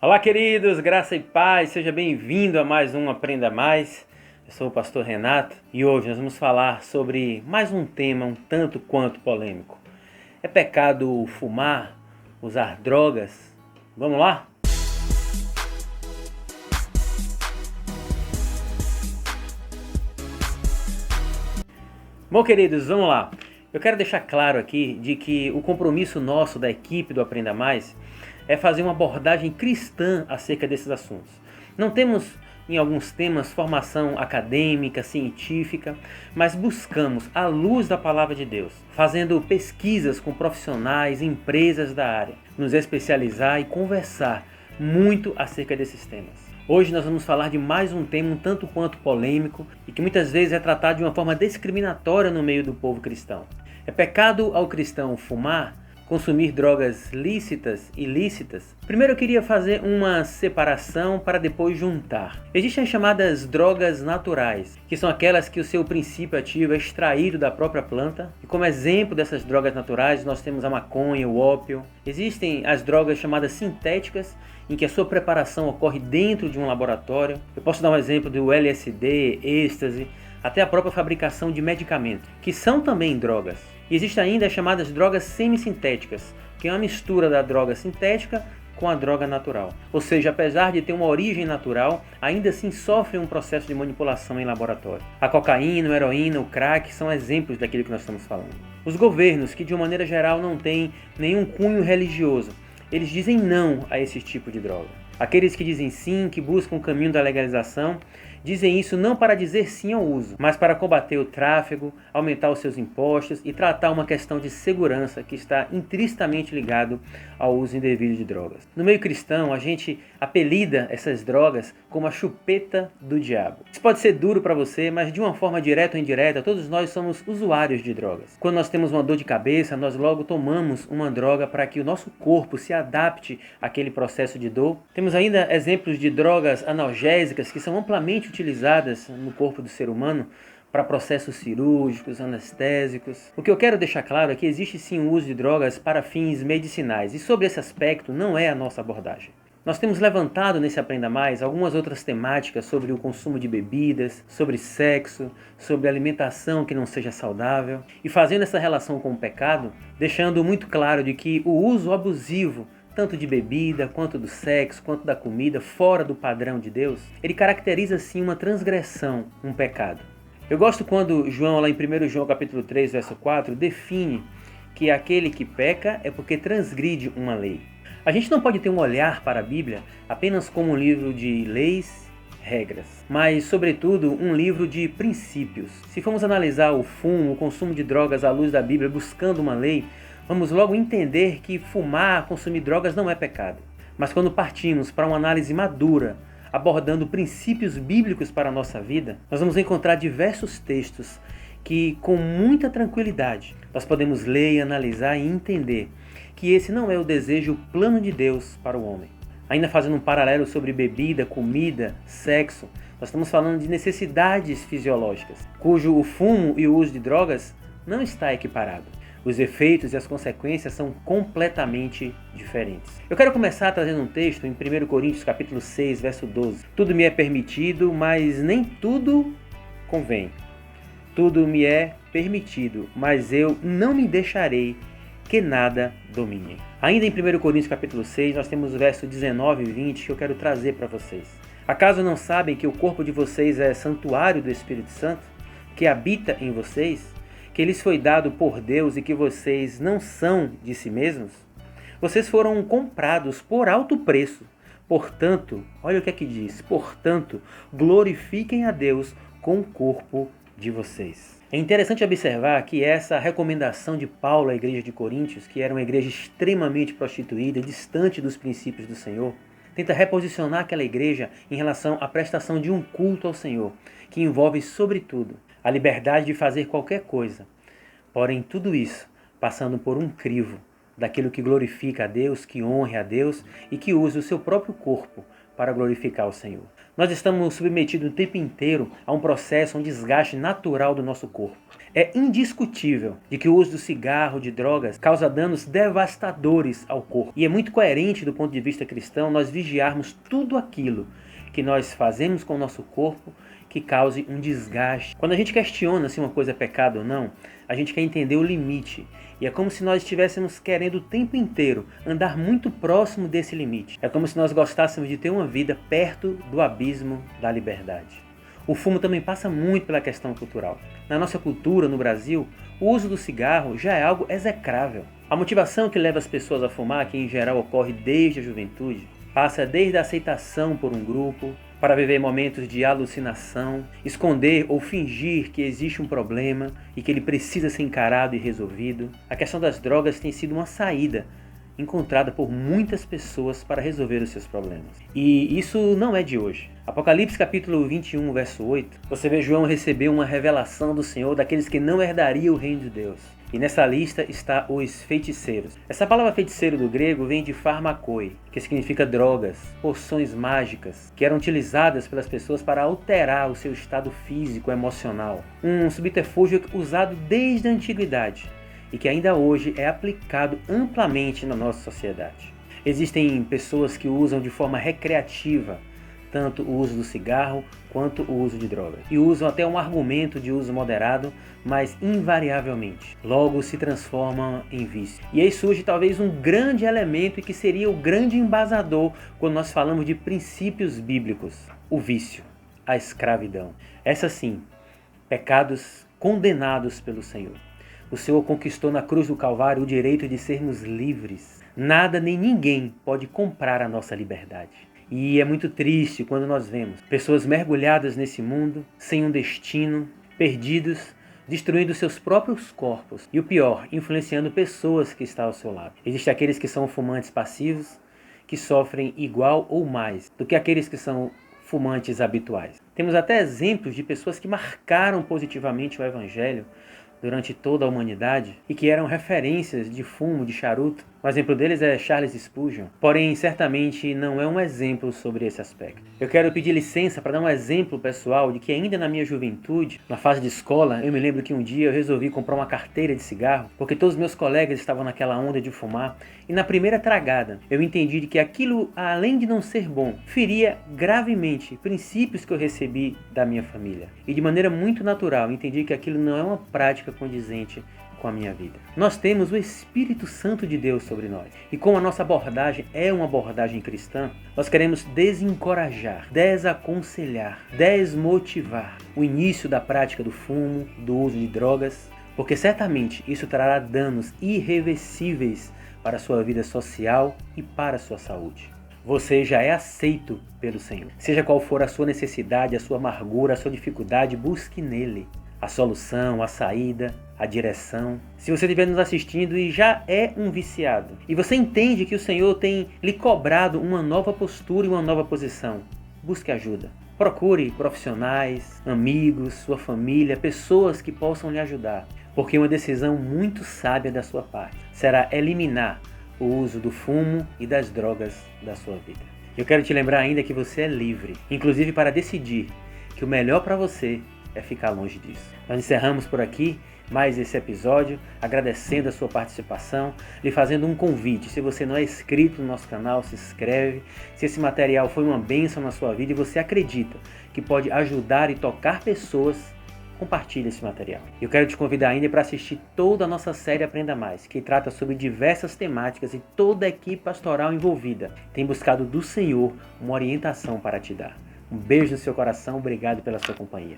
Olá, queridos, graça e paz, seja bem-vindo a mais um Aprenda Mais. Eu sou o pastor Renato e hoje nós vamos falar sobre mais um tema um tanto quanto polêmico. É pecado fumar, usar drogas? Vamos lá? Bom, queridos, vamos lá. Eu quero deixar claro aqui de que o compromisso nosso da equipe do Aprenda Mais é fazer uma abordagem cristã acerca desses assuntos. Não temos, em alguns temas, formação acadêmica, científica, mas buscamos, à luz da Palavra de Deus, fazendo pesquisas com profissionais, empresas da área, nos especializar e conversar muito acerca desses temas. Hoje nós vamos falar de mais um tema um tanto quanto polêmico e que muitas vezes é tratado de uma forma discriminatória no meio do povo cristão. É pecado ao cristão fumar, consumir drogas lícitas e ilícitas? Primeiro eu queria fazer uma separação para depois juntar. Existem as chamadas drogas naturais, que são aquelas que o seu princípio ativo é extraído da própria planta. E como exemplo dessas drogas naturais nós temos a maconha, o ópio. Existem as drogas chamadas sintéticas, em que a sua preparação ocorre dentro de um laboratório. Eu posso dar um exemplo do LSD, êxtase, até a própria fabricação de medicamentos, que são também drogas. E existem ainda as chamadas drogas semissintéticas, que é uma mistura da droga sintética com a droga natural. Ou seja, apesar de ter uma origem natural, ainda assim sofre um processo de manipulação em laboratório. A cocaína, a heroína, o crack são exemplos daquilo que nós estamos falando. Os governos, que de uma maneira geral não têm nenhum cunho religioso, eles dizem não a esse tipo de droga. Aqueles que dizem sim, que buscam o caminho da legalização, dizem isso não para dizer sim ao uso, mas para combater o tráfego, aumentar os seus impostos e tratar uma questão de segurança que está intrinsecamente ligado ao uso indevido de drogas. No meio cristão, a gente apelida essas drogas como a chupeta do diabo. Isso pode ser duro para você, mas de uma forma direta ou indireta, todos nós somos usuários de drogas. Quando nós temos uma dor de cabeça, nós logo tomamos uma droga para que o nosso corpo se adapte àquele processo de dor. Temos ainda exemplos de drogas analgésicas que são amplamente utilizadas no corpo do ser humano para processos cirúrgicos, anestésicos. O que eu quero deixar claro é que existe sim o uso de drogas para fins medicinais e sobre esse aspecto não é a nossa abordagem. Nós temos levantado nesse Aprenda Mais algumas outras temáticas sobre o consumo de bebidas, sobre sexo, sobre alimentação que não seja saudável e fazendo essa relação com o pecado, deixando muito claro de que o uso abusivo tanto de bebida, quanto do sexo, quanto da comida, fora do padrão de Deus, ele caracteriza sim uma transgressão, um pecado. Eu gosto quando João, lá em 1 João capítulo 3, verso 4, define que aquele que peca é porque transgride uma lei. A gente não pode ter um olhar para a Bíblia apenas como um livro de leis, regras, mas, sobretudo, um livro de princípios. Se formos analisar o fumo, o consumo de drogas à luz da Bíblia, buscando uma lei, vamos logo entender que fumar, consumir drogas não é pecado. Mas quando partimos para uma análise madura, abordando princípios bíblicos para a nossa vida, nós vamos encontrar diversos textos que, com muita tranquilidade, nós podemos ler e analisar e entender que esse não é o desejo, o plano de Deus para o homem. Ainda fazendo um paralelo sobre bebida, comida, sexo, nós estamos falando de necessidades fisiológicas, cujo o fumo e o uso de drogas não está equiparado. Os efeitos e as consequências são completamente diferentes. Eu quero começar trazendo um texto em 1 Coríntios capítulo 6, verso 12. Tudo me é permitido, mas nem tudo convém. Tudo me é permitido, mas eu não me deixarei que nada domine. Ainda em 1 Coríntios capítulo 6, nós temos o verso 19 e 20 que eu quero trazer para vocês. Acaso não sabem que o corpo de vocês é santuário do Espírito Santo, que habita em vocês? Que lhes foi dado por Deus e que vocês não são de si mesmos? Vocês foram comprados por alto preço. Portanto, olha o que é que diz. Portanto, glorifiquem a Deus com o corpo de vocês. É interessante observar que essa recomendação de Paulo à igreja de Coríntios, que era uma igreja extremamente prostituída, distante dos princípios do Senhor, tenta reposicionar aquela igreja em relação à prestação de um culto ao Senhor, que envolve, sobretudo, a liberdade de fazer qualquer coisa. Porém, tudo isso passando por um crivo daquilo que glorifica a Deus, que honre a Deus e que use o seu próprio corpo para glorificar o Senhor. Nós estamos submetidos o tempo inteiro a um processo, um desgaste natural do nosso corpo. É indiscutível de que o uso do cigarro, de drogas, causa danos devastadores ao corpo. E é muito coerente do ponto de vista cristão nós vigiarmos tudo aquilo que nós fazemos com o nosso corpo que cause um desgaste. Quando a gente questiona se uma coisa é pecado ou não, a gente quer entender o limite. E é como se nós estivéssemos querendo o tempo inteiro andar muito próximo desse limite. É como se nós gostássemos de ter uma vida perto do abismo da liberdade. O fumo também passa muito pela questão cultural. Na nossa cultura, no Brasil, o uso do cigarro já é algo execrável. A motivação que leva as pessoas a fumar, que em geral ocorre desde a juventude, passa desde a aceitação por um grupo, para viver momentos de alucinação, esconder ou fingir que existe um problema e que ele precisa ser encarado e resolvido. A questão das drogas tem sido uma saída encontrada por muitas pessoas para resolver os seus problemas. E isso não é de hoje. Apocalipse capítulo 21, verso 8, você vê João receber uma revelação do Senhor daqueles que não herdariam o reino de Deus. E nessa lista está os feiticeiros. Essa palavra feiticeiro do grego vem de pharmakoi, que significa drogas, poções mágicas, que eram utilizadas pelas pessoas para alterar o seu estado físico e emocional. Um subterfúgio usado desde a antiguidade e que ainda hoje é aplicado amplamente na nossa sociedade. Existem pessoas que usam de forma recreativa tanto o uso do cigarro quanto o uso de drogas. E usam até um argumento de uso moderado, mas invariavelmente. Logo se transformam em vício. E aí surge talvez um grande elemento que seria o grande embasador quando nós falamos de princípios bíblicos. O vício, a escravidão. Essa sim, pecados condenados pelo Senhor. O Senhor conquistou na cruz do Calvário o direito de sermos livres. Nada nem ninguém pode comprar a nossa liberdade. E é muito triste quando nós vemos pessoas mergulhadas nesse mundo, sem um destino, perdidos, destruindo seus próprios corpos. E o pior, influenciando pessoas que estão ao seu lado. Existem aqueles que são fumantes passivos, que sofrem igual ou mais do que aqueles que são fumantes habituais. Temos até exemplos de pessoas que marcaram positivamente o Evangelho durante toda a humanidade e que eram referências de fumo, de charuto. Um exemplo deles é Charles Spurgeon, porém certamente não é um exemplo sobre esse aspecto. Eu quero pedir licença para dar um exemplo pessoal de que ainda na minha juventude, na fase de escola, eu me lembro que um dia eu resolvi comprar uma carteira de cigarro, porque todos os meus colegas estavam naquela onda de fumar, e na primeira tragada eu entendi de que aquilo, além de não ser bom, feria gravemente princípios que eu recebi da minha família. E de maneira muito natural, entendi que aquilo não é uma prática condizente com a minha vida. Nós temos o Espírito Santo de Deus sobre nós. E como a nossa abordagem é uma abordagem cristã, nós queremos desencorajar, desaconselhar, desmotivar o início da prática do fumo, do uso de drogas, porque certamente isso trará danos irreversíveis para a sua vida social e para a sua saúde. Você já é aceito pelo Senhor. Seja qual for a sua necessidade, a sua amargura, a sua dificuldade, busque nele a solução, a saída, a direção. Se você estiver nos assistindo e já é um viciado, e você entende que o Senhor tem lhe cobrado uma nova postura e uma nova posição, busque ajuda. Procure profissionais, amigos, sua família, pessoas que possam lhe ajudar, porque uma decisão muito sábia da sua parte será eliminar o uso do fumo e das drogas da sua vida. Eu quero te lembrar ainda que você é livre, inclusive para decidir que o melhor para você é ficar longe disso. Nós encerramos por aqui mais esse episódio, agradecendo a sua participação, lhe fazendo um convite. Se você não é inscrito no nosso canal, se inscreve. Se esse material foi uma bênção na sua vida e você acredita que pode ajudar e tocar pessoas, compartilhe esse material. Eu quero te convidar ainda para assistir toda a nossa série Aprenda Mais, que trata sobre diversas temáticas e toda a equipe pastoral envolvida tem buscado do Senhor uma orientação para te dar. Um beijo no seu coração, obrigado pela sua companhia.